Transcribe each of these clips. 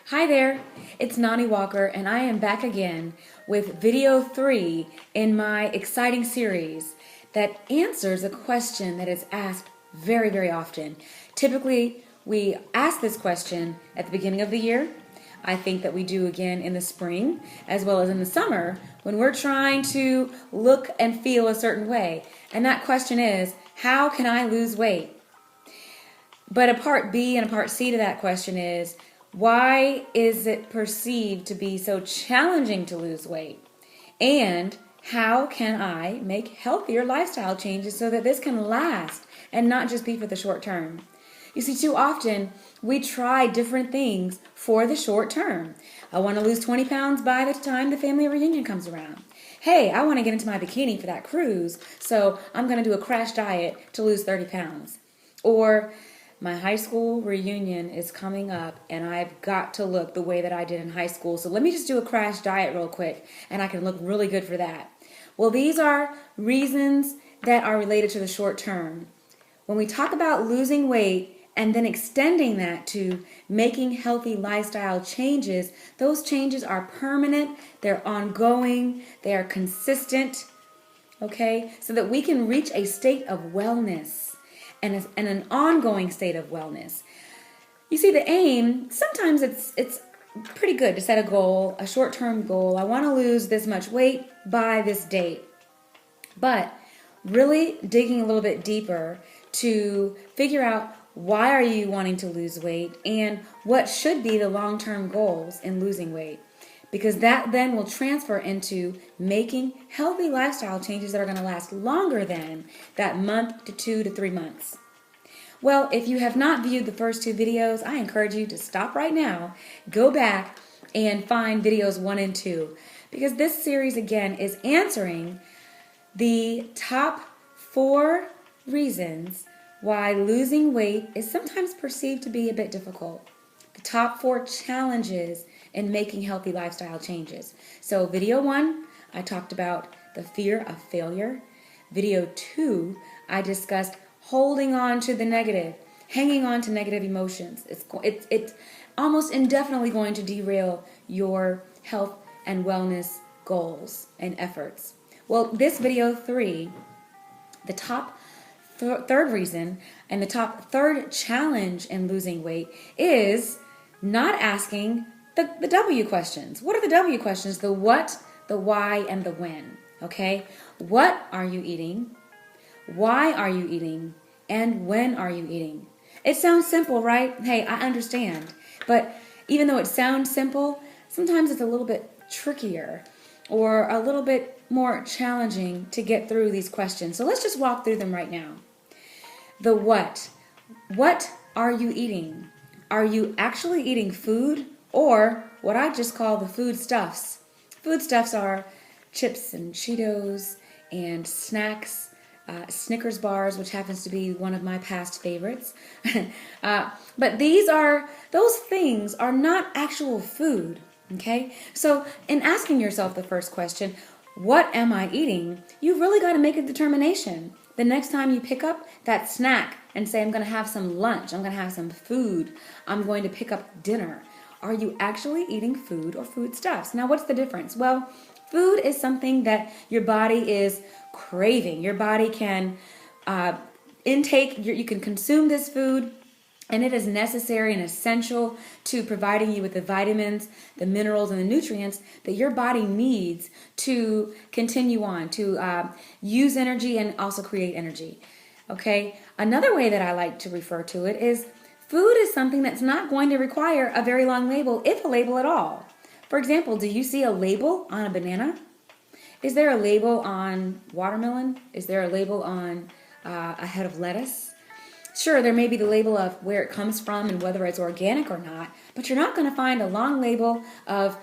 Hi there, it's Noni Walker, and I am back again with video 3 in my exciting series that answers a question that is asked very, very often. Typically, we ask this question at the beginning of the year. I think that we do again in the spring as well as in the summer when we're trying to look and feel a certain way. And that question is, how can I lose weight? But a part B and a part C to that question is, why is it perceived to be so challenging to lose weight? And how can I make healthier lifestyle changes so that this can last and not just be for the short term? You see, too often we try different things for the short term. I want to lose 20 pounds by the time the family reunion comes around. Hey, I want to get into my bikini for that cruise, so I'm going to do a crash diet to lose 30 pounds. Or my high school reunion is coming up and I've got to look the way that I did in high school. So let me just do a crash diet real quick and I can look really good for that. Well, these are reasons that are related to the short term. When we talk about losing weight and then extending that to making healthy lifestyle changes, those changes are permanent, they're ongoing, they are consistent, okay? So that we can reach a state of wellness and an ongoing state of wellness. You see, the aim, sometimes it's pretty good to set a goal, a short-term goal. I want to lose this much weight by this date. But really digging a little bit deeper to figure out why are you wanting to lose weight and what should be the long-term goals in losing weight. Because that then will transfer into making healthy lifestyle changes that are going to last longer than that month to 2 to 3 months. Well, if you have not viewed the first 2 videos, I encourage you to stop right now, go back and find videos 1 and 2. Because this series, again, is answering the top 4 reasons why losing weight is sometimes perceived to be a bit difficult. The top 4 challenges in making healthy lifestyle changes. So video 1, I talked about the fear of failure. Video 2, I discussed holding on to the negative, hanging on to negative emotions. It's almost indefinitely going to derail your health and wellness goals and efforts. Well, this video 3, the top third reason and the top 3rd challenge in losing weight is not asking the W questions. What are the W questions? The what, the why, and the when. Okay? What are you eating? Why are you eating? And when are you eating? It sounds simple, right? Hey, I understand. But even though it sounds simple, sometimes it's a little bit trickier or a little bit more challenging to get through these questions. So let's just walk through them right now. The what. What are you eating? Are you actually eating food? Or what I just call the food stuffs. Food stuffs are chips and Cheetos and snacks, Snickers bars, which happens to be one of my past favorites. But those things are not actual food, okay? So in asking yourself the first question, what am I eating? You've really got to make a determination. The next time you pick up that snack and say, I'm going to have some lunch, I'm going to have some food, I'm going to pick up dinner. Are you actually eating food or foodstuffs? Now, what's the difference? Well, food is something that your body is craving. Your body can you can consume this food, and it is necessary and essential to providing you with the vitamins, the minerals, and the nutrients that your body needs to continue on, to use energy and also create energy. Okay? Another way that I like to refer to it is food is something that's not going to require a very long label, if a label at all. For example, do you see a label on a banana? Is there a label on watermelon? Is there a label on a head of lettuce? Sure, there may be the label of where it comes from and whether it's organic or not, but you're not going to find a long label of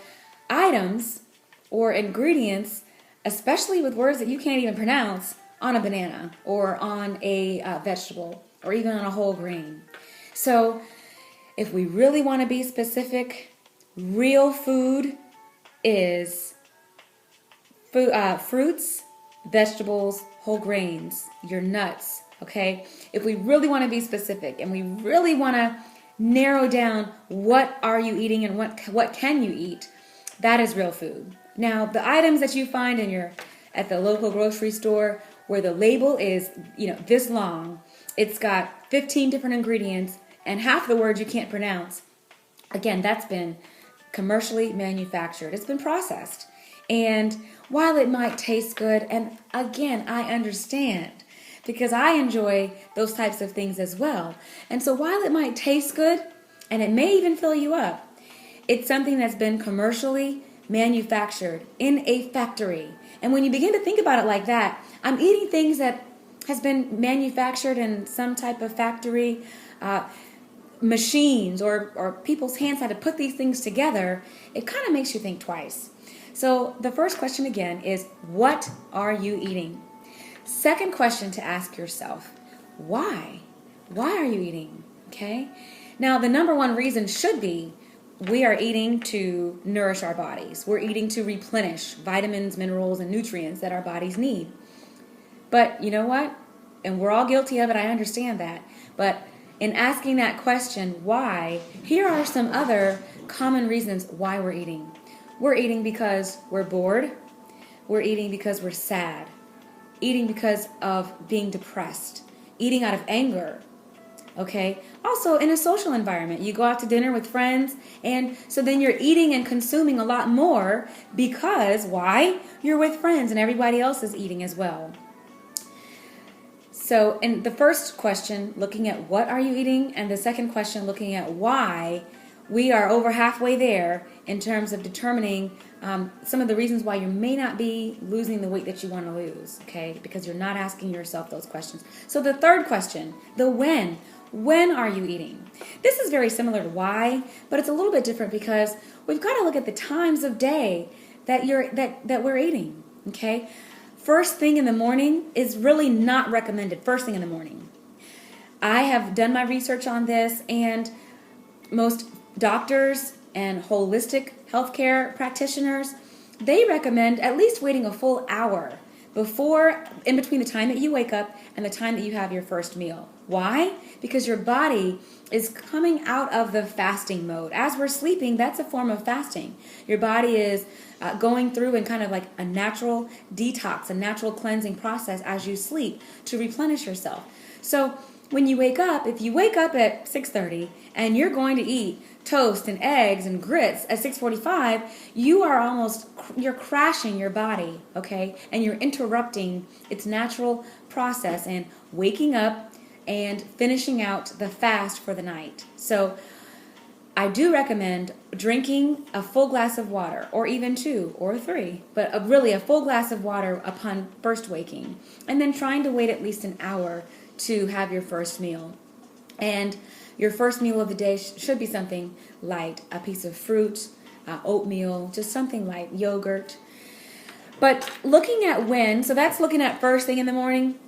items or ingredients, especially with words that you can't even pronounce, on a banana or on a vegetable or even on a whole grain. So if we really want to be specific, real food is fruits, vegetables, whole grains, your nuts, okay? If we really want to be specific and we really want to narrow down what are you eating and what can you eat, that is real food. Now, the items that you find at the local grocery store where the label is, this long, it's got 15 different ingredients and half the words you can't pronounce. Again, that's been commercially manufactured. It's been processed. And while it might taste good, and again, I understand because I enjoy those types of things as well. And so while it might taste good and it may even fill you up, it's something that's been commercially manufactured in a factory. And when you begin to think about it like that, I'm eating things that has been manufactured in some type of factory, machines or people's hands had to put these things together. It kind of makes you think twice. So the first question again is, what are you eating? Second question to ask yourself, why? Why are you eating? Okay? Now, the number one reason should be we are eating to nourish our bodies. We're eating to replenish vitamins, minerals, and nutrients that our bodies need. But you know what? And we're all guilty of it, I understand that. But in asking that question, why, here are some other common reasons why we're eating. We're eating because we're bored. We're eating because we're sad. Eating because of being depressed. Eating out of anger. Okay? Also, in a social environment, you go out to dinner with friends, and so then you're eating and consuming a lot more because, why? You're with friends and everybody else is eating as well. So in the first question, looking at what are you eating, and the second question, looking at why, we are over halfway there in terms of determining some of the reasons why you may not be losing the weight that you want to lose, okay? Because you're not asking yourself those questions. So the third question, the when. When are you eating? This is very similar to why, but it's a little bit different because we've got to look at the times of day that we're eating, okay? First thing in the morning is really not recommended, first thing in the morning. I have done my research on this, and most doctors and holistic healthcare practitioners, they recommend at least waiting a full hour in between the time that you wake up and the time that you have your first meal. Why? Because your body is coming out of the fasting mode. As we're sleeping, that's a form of fasting. Your body is going through and kind of like a natural detox, a natural cleansing process as you sleep to replenish yourself. So when you wake up, if you wake up at 6:30 and you're going to eat toast and eggs and grits at 6:45, you're crashing your body, okay? And you're interrupting its natural process and waking up and finishing out the fast for the night. So I do recommend drinking a full glass of water, or even 2 or 3, but really a full glass of water upon first waking, and then trying to wait at least an hour to have your first meal. And your first meal of the day should be something light, a piece of fruit, oatmeal, just something light, yogurt. But looking at when, so that's looking at first thing in the morning,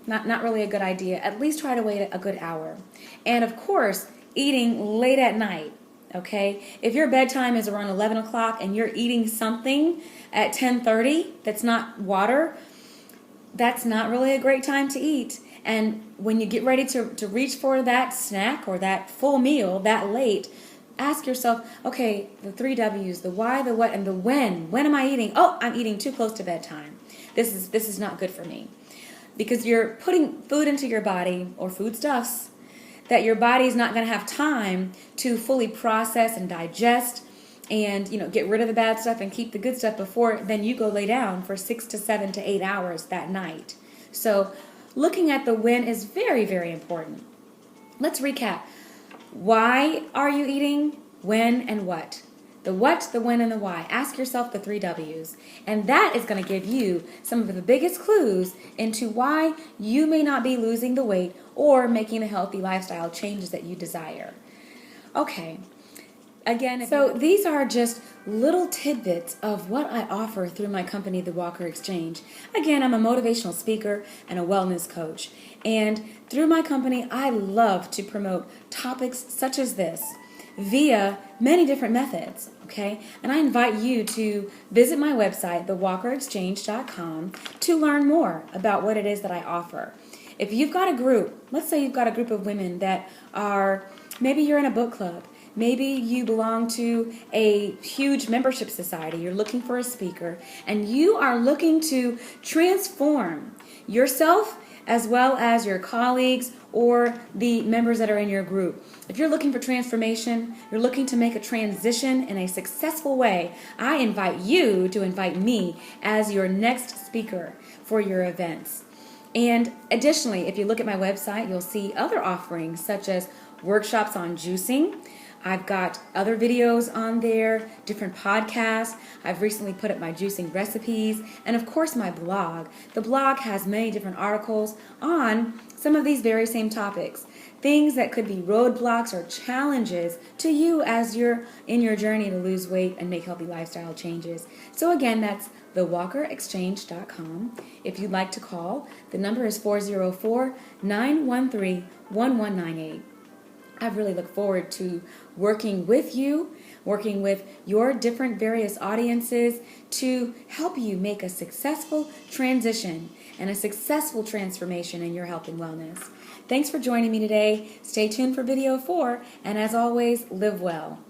not really a good idea. At least try to wait a good hour. And of course, eating late at night, okay? If your bedtime is around 11 o'clock and you're eating something at 10:30 that's not water, that's not really a great time to eat. And when you get ready to reach for that snack or that full meal that late, ask yourself, okay, the 3 W's, the why, the what, and the when. When am I eating? Oh, I'm eating too close to bedtime. This is not good for me. Because you're putting food into your body, or foodstuffs, that your body's not going to have time to fully process and digest and, get rid of the bad stuff and keep the good stuff before then you go lay down for 6 to 7 to 8 hours that night. So looking at the when is very, very important. Let's recap. Why are you eating? When and what? The what, the when, and the why. Ask yourself the 3 W's. And that is going to give you some of the biggest clues into why you may not be losing the weight or making the healthy lifestyle changes that you desire. Okay. Again, so these are just little tidbits of what I offer through my company, The Walker Exchange. Again, I'm a motivational speaker and a wellness coach. And through my company, I love to promote topics such as this via many different methods, okay? And I invite you to visit my website, thewalkerexchange.com, to learn more about what it is that I offer. If you've got a group, let's say you've got a group of women that are Maybe you're in a book club. Maybe you belong to a huge membership society. You're looking for a speaker, and you are looking to transform yourself as well as your colleagues or the members that are in your group. If you're looking for transformation, you're looking to make a transition in a successful way, I invite you to invite me as your next speaker for your events. And additionally, if you look at my website, you'll see other offerings such as workshops on juicing. I've got other videos on there, different podcasts. I've recently put up my juicing recipes, and of course my blog. The blog has many different articles on some of these very same topics. Things that could be roadblocks or challenges to you as you're in your journey to lose weight and make healthy lifestyle changes. So again, that's thewalkerexchange.com. If you'd like to call, the number is 404-913-1198. I really look forward to working with you, working with your different various audiences to help you make a successful transition and a successful transformation in your health and wellness. Thanks for joining me today. Stay tuned for video 4, and as always, live well.